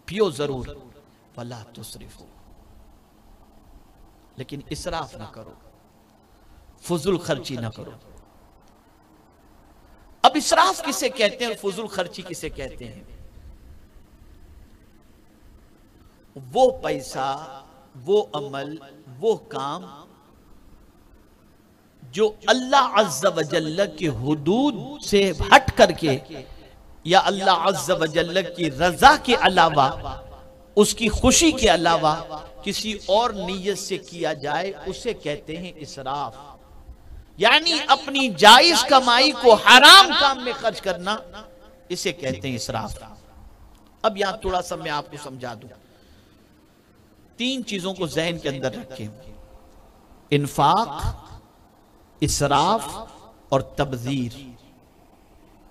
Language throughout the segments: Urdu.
پیو ضرور، وَلَا تُسْرِفُوا، لیکن اسراف نہ کرو، فضول خرچی نہ کرو۔ اب اسراف کسے کہتے ہیں اور فضول خرچی کسے کہتے ہیں؟ وہ پیسہ، وہ عمل، وہ کام جو اللہ عز و جل کی حدود سے ہٹ کر کے یا اللہ عز و جل کی رضا کے علاوہ، اس کی خوشی کے علاوہ کسی اور نیت سے کیا جائے، اسے کہتے ہیں اسراف۔ یعنی اپنی جائز کمائی کو حرام کام میں خرچ کرنا، اسے کہتے ہیں اسراف۔ اب یہاں تھوڑا سا میں آپ کو سمجھا دوں، تین چیزوں کو ذہن کے اندر رکھیں: انفاق، اسراف اور تبذیر۔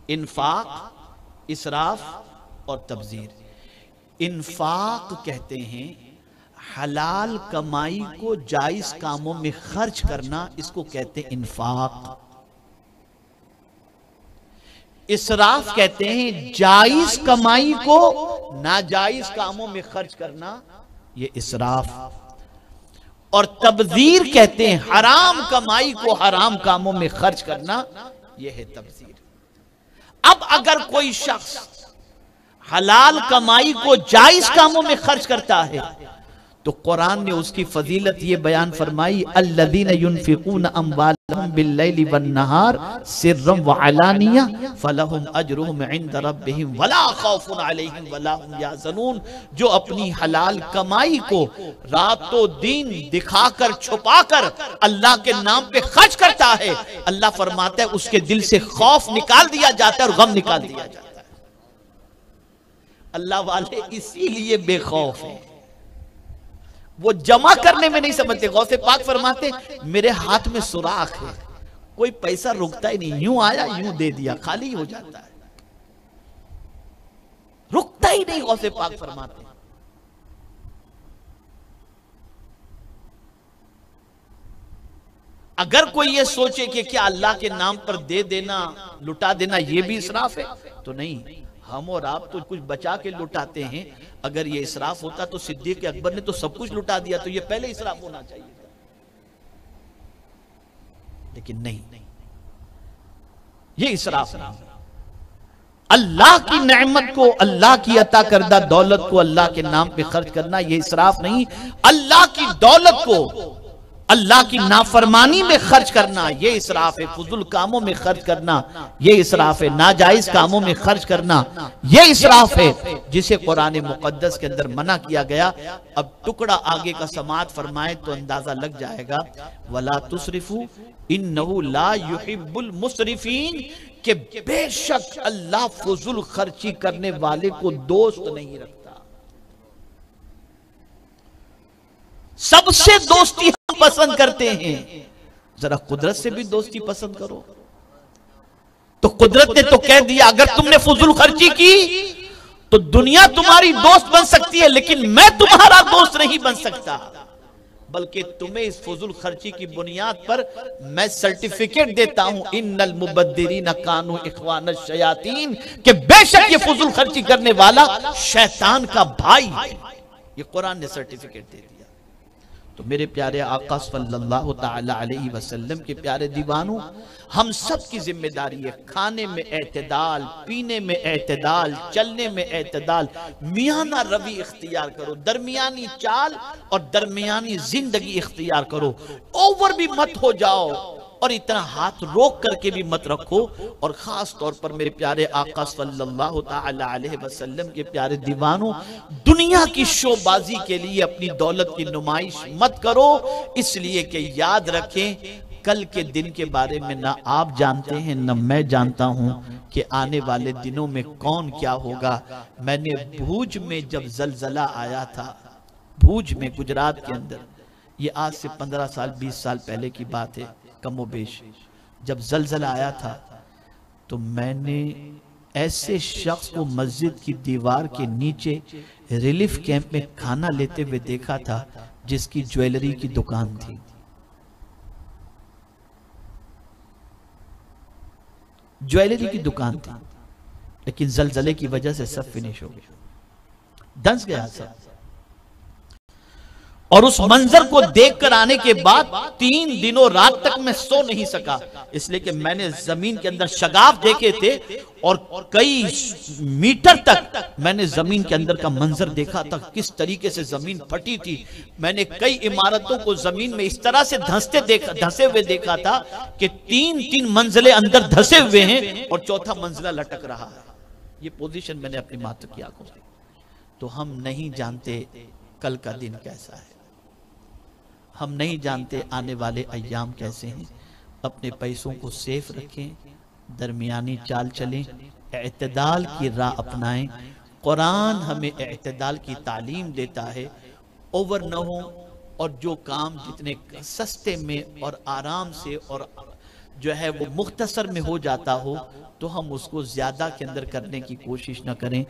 انفاق، اسراف اور تبذیر۔ انفاق کہتے ہیں حلال کمائی کو جائز کاموں میں خرچ کرنا، اس کو کہتے ہیں انفاق۔ اسراف کہتے ہیں جائز کمائی کو ناجائز کاموں میں خرچ کرنا، یہ اسراف۔ اور تبذیر کہتے ہیں حرام کمائی کو حرام کاموں میں خرچ کرنا، یہ ہے تبذیر۔ اب اگر کوئی شخص حلال کمائی کو جائز کاموں میں خرچ کرتا ہے تو قرآن نے اس کی فضیلت یہ بیان فرمائی: الذین ينفقون اموالهم باللیل والنہار سرا وعلانیہ فلہم اجرہم عند ربہم ولا خوف علیہم ولا هم یحزنون۔ جو اپنی حلال کمائی کو رات و دن دکھا کر چھپا کر اللہ کے نام پہ خرچ کرتا ہے، اللہ فرماتا ہے اس کے دل سے خوف نکال دیا جاتا ہے اور غم نکال دیا جاتا ہے۔ اللہ والے اسی لیے بے خوف ہیں، وہ جمع کرنے میں نہیں سمجھتے۔ غوث پاک فرماتے میرے ہاتھ میں سوراخ ہے، کوئی پیسہ رکتا ہی نہیں، یوں آیا یوں دے دیا، خالی ہو جاتا ہے، رکتا ہی نہیں۔ غوث پاک فرماتے اگر کوئی یہ سوچے کہ کیا اللہ کے نام پر دے دینا، لٹا دینا یہ بھی اسراف ہے، تو نہیں۔ ہم اور آپ تو کچھ بچا کے لٹاتے ہیں، اگر یہ اسراف ہوتا تو صدیق اکبر نے تو سب کچھ لٹا دیا، تو یہ پہلے اسراف ہونا چاہیے تھا، لیکن نہیں، یہ اسراف نہیں۔ اللہ کی نعمت کو، اللہ کی عطا کردہ دولت کو اللہ کے نام پہ خرچ کرنا یہ اسراف نہیں۔ اللہ کی دولت کو اللہ کی نافرمانی میں خرچ کرنا یہ اسراف ہے۔ فضول کاموں میں خرچ کرنا یہ اسراف ہے۔ ناجائز کاموں میں خرچ کرنا یہ اسراف ہے، جسے قرآن مقدس کے اندر منع کیا گیا۔ اب ٹکڑا آگے کا سماعت فرمائے تو اندازہ لگ جائے گا، وَلَا تُسْرِفُوا إِنَّهُ لَا يُحِبُّ الْمُسْرِفِينَ، کہ بے شک اللہ فضول خرچی کرنے والے کو دوست نہیں رکھتا۔ سب سے دوستی ہم پسند کرتے ہیں، ذرا قدرت سے بھی دوستی پسند کرو۔ تو قدرت نے تو کہہ دیا اگر تم نے فضول خرچی کی تو دنیا تمہاری دوست بن سکتی ہے، لیکن میں تمہارا دوست نہیں بن سکتا، بلکہ تمہیں اس فضول خرچی کی بنیاد پر میں سرٹیفکیٹ دیتا ہوں، ان المبذرین کانوا اخوان الشیاطین، کہ بے شک یہ فضول خرچی کرنے والا شیطان کا بھائی ہے۔ یہ قرآن نے سرٹیفکیٹ دے دیا۔ تو میرے پیارے آقا صلی اللہ تعالی علیہ وسلم کے پیارے دیوانوں، ہم سب کی ذمہ داری ہے کھانے میں اعتدال، پینے میں اعتدال، چلنے میں اعتدال، میانہ روی اختیار کرو، درمیانی چال اور درمیانی زندگی اختیار کرو، اوور بھی مت ہو جاؤ اور اتنا ہاتھ روک کر کے بھی مت رکھو۔ اور خاص طور پر میرے پیارے آقا صلی اللہ تعالی علیہ وسلم کے پیارے دیوانوں، دنیا کی شو بازی کے لیے اپنی دولت کی نمائش مت کرو، اس لیے کہ یاد رکھیں کل کے دن کے بارے میں نہ آپ جانتے ہیں نہ میں جانتا ہوں کہ آنے والے دنوں میں کون کیا ہوگا۔ میں نے بھوج میں جب زلزلہ آیا تھا، بھوج میں گجرات کے اندر، یہ آج سے 15 سال 20 سال پہلے کی بات ہے کم و بیش، جب زلزلہ آیا تھا تو میں نے ایسے شخص کو مسجد کی دیوار کے نیچے ریلیف کیمپ میں کھانا لیتے ہوئے دیکھا تھا جس کی جویلری کی دکان تھی۔ جویلری کی دکان تھی، لیکن زلزلے کی وجہ سے سب فنش ہو گیا۔ دھنس گیا سب. اور اس منظر کو دیکھ کر آنے کے بعد 3 دنوں رات تک میں سو نہیں سکا، اس لیے کہ میں نے زمین کے اندر شگاف دیکھے تھے اور کئی میٹر تک میں نے زمین کے اندر کا منظر دیکھا تھا، کس طریقے سے زمین پھٹی تھی. میں نے کئی عمارتوں کو زمین میں اس طرح سے دھسے ہوئے دیکھا تھا کہ 3 منزلیں اندر دھسے ہوئے ہیں اور 4تھا منزلہ لٹک رہا ہے. یہ پوزیشن میں نے اپنی ماتوں کی آنکھوں سے. تو ہم نہیں جانتے کل کا دن کیسا ہے، ہم نہیں جانتے آنے والے ایام کیسے ہیں. اپنے پیسوں کو سیف رکھیں، درمیانی چال چلیں، اعتدال کی راہ اپنائیں. قرآن ہمیں اعتدال کی تعلیم دیتا ہے. اوور نہ ہو، اور جو کام جتنے سستے میں اور آرام سے اور جو ہے وہ مختصر میں ہو جاتا ہو تو ہم اس کو زیادہ کے اندر کرنے کی کوشش نہ کریں.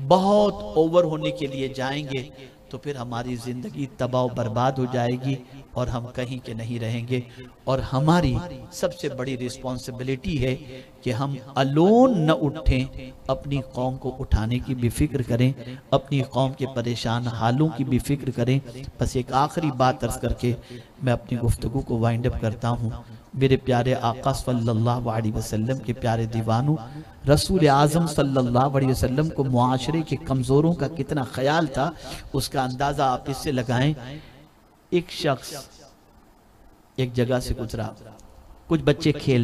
بہت اوور ہونے کے لیے جائیں گے تو پھر ہماری زندگی تباہ و برباد ہو جائے گی اور ہم کہیں کے نہیں رہیں گے. اور ہماری سب سے بڑی ریسپانسبلٹی ہے کہ ہم الون نہ اٹھیں، اپنی قوم کو اٹھانے کی بھی فکر کریں، اپنی قوم کے پریشان حالوں کی بھی فکر کریں. بس ایک آخری بات عرض کر کے میں اپنی گفتگو کو وائنڈ اپ کرتا ہوں. میرے پیارے آقا صلی اللہ علیہ وسلم کے پیارے دیوانوں، رسول اعظم صلی اللہ علیہ وسلم کو معاشرے کے کمزوروں کا کتنا خیال تھا، اس کا اندازہ آپ اس سے لگائیں. ایک شخص ایک جگہ سے گزرا، کچھ بچے کھیل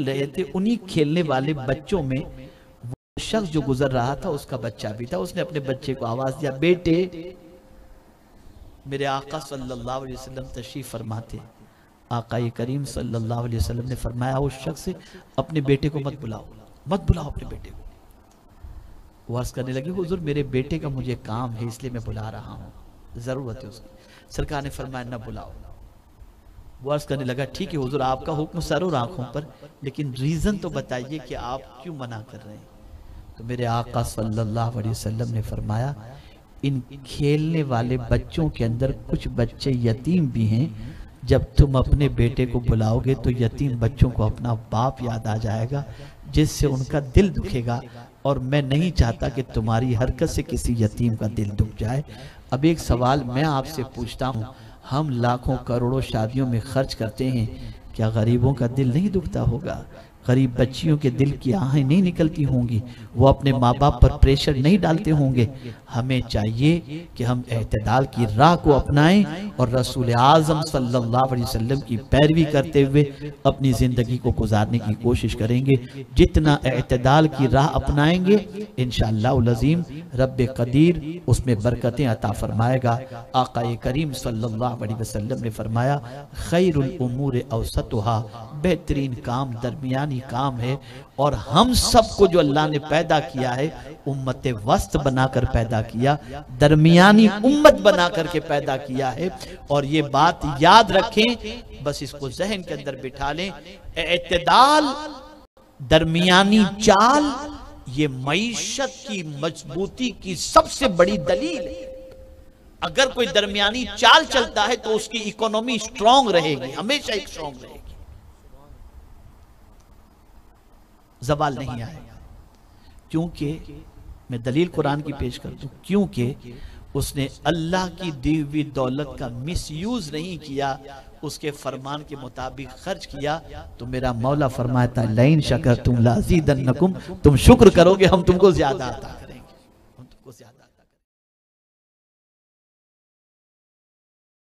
رہے تھے، انہی کھیلنے والے بچوں میں وہ شخص جو گزر رہا تھا اس کا بچہ بھی تھا. اس نے اپنے بچے کو آواز دیا، بیٹے. میرے آقا صلی اللہ علیہ وسلم تشریف فرماتے. آقا کریم صلی اللہ علیہ وسلم نے فرمایا اس شخص سے اپنے بیٹے کو مت بلاؤ اپنے بیٹے کو. وہ عرض کرنے لگے، حضور میرے بیٹے کا مجھے کام ہے اس لیے میں بلا رہا ہوں، ضرورت ہے اس کی. سرکار نے فرمایا نہ بلاؤ. وہ عرض کرنے لگا، ٹھیک ہے حضور آپ کا حکم سر اور آنکھوں پر، لیکن ریزن تو بتائیے کہ آپ کیوں منع کر رہے ہیں. تو میرے آقا صلی اللہ علیہ وسلم نے فرمایا، ان کھیلنے والے بچوں کے اندر کچھ بچے یتیم بھی ہیں. جب تم اپنے بیٹے کو بلاؤ گے تو یتیم بچوں کو اپنا باپ یاد آ جائے گا جس سے ان کا دل دکھے گا، اور میں نہیں چاہتا کہ تمہاری حرکت سے کسی یتیم کا دل دکھ جائے. اب ایک سوال میں آپ سے پوچھتا ہوں، ہم لاکھوں کروڑوں شادیوں میں خرچ کرتے ہیں، کیا غریبوں کا دل نہیں دکھتا ہوگا؟ غریب بچیوں کے دل کی آہیں نہیں نکلتی ہوں گی؟ وہ اپنے ماں باپ پر پریشر نہیں ڈالتے ہوں گے؟ ہمیں چاہیے کہ ہم اعتدال کی راہ کو اپنائیں اور رسول اعظم صلی اللہ علیہ وسلم کی پیروی کرتے ہوئے اپنی زندگی کو گزارنے کی کوشش کریں گے. جتنا اعتدال کی راہ اپنائیں گے انشاءاللہ العظیم رب قدیر اس میں برکتیں عطا فرمائے گا. آقا کریم صلی اللہ علیہ وسلم نے فرمایا، خیر الامور اوسطها، بہترین کام درمیانی کام ہے. اور ہم سب کو جو اللہ نے پیدا کیا ہے امت وسط بنا کر پیدا کیا، درمیانی امت بنا کر کے پیدا کیا ہے. اور یہ بات یاد رکھیں، بس اس کو ذہن کے اندر بٹھا لیں، اعتدال، درمیانی چال، یہ معیشت کی مضبوطی کی سب سے بڑی دلیل ہے. اگر کوئی درمیانی چال چلتا ہے تو اس کی اکانومی سٹرونگ رہے گی، ہمیشہ ایک سٹرونگ رہے گی، زوال نہیں آئے گا. کیونکہ میں دلیل قرآن کی پیش کرتا ہوں، کیونکہ اس نے اللہ کی دی ہوئی دولت کا مس یوز نہیں کیا، اس کے فرمان کے مطابق خرچ کیا. تو میرا مولا فرماتا ہے لَإِن شَكَرْتُمْ لَأَزِيدَنَّكُمْ، تم شکر کرو گے ہم تم کو زیادہ عطا